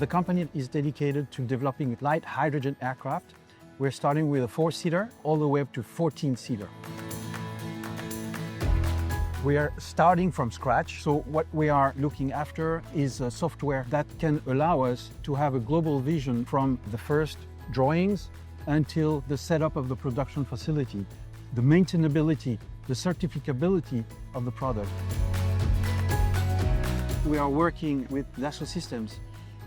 The company is dedicated to developing light hydrogen aircraft. We're starting with a 4-seater all the way up to 14-seater. We are starting from scratch, so what we are looking after is a software that can allow us to have a global vision from the first drawings until the setup of the production facility, the maintainability, the certifiability of the product. We are working with Dassault Systèmes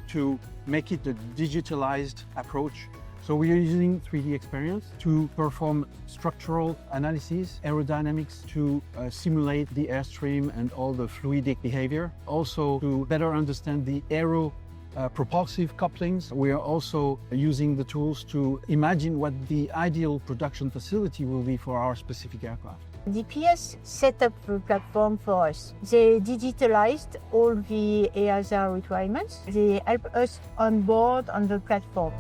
to make it a digitalized approach. So we are using 3D experience to perform structural analysis, aerodynamics to simulate the airstream and all the fluidic behavior. Also to better understand the aero-propulsive couplings. We are also using the tools to imagine what the ideal production facility will be for our specific aircraft. DPS set up the platform for us. They digitalized all the EASA requirements. They help us on board on the platform.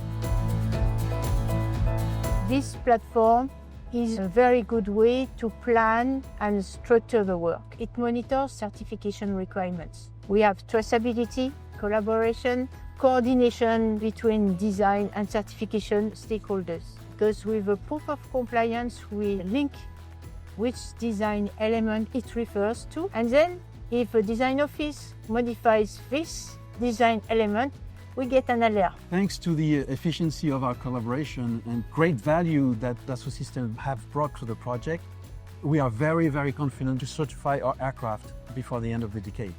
This platform is a very good way to plan and structure the work. It monitors certification requirements. We have traceability, collaboration, coordination between design and certification stakeholders. Because with the proof of compliance, we link which design element it refers to. And then if a design office modifies this design element, we get an alert. Thanks to the efficiency of our collaboration and great value that Dassault Systèmes have brought to the project, we are very, very confident to certify our aircraft before the end of the decade.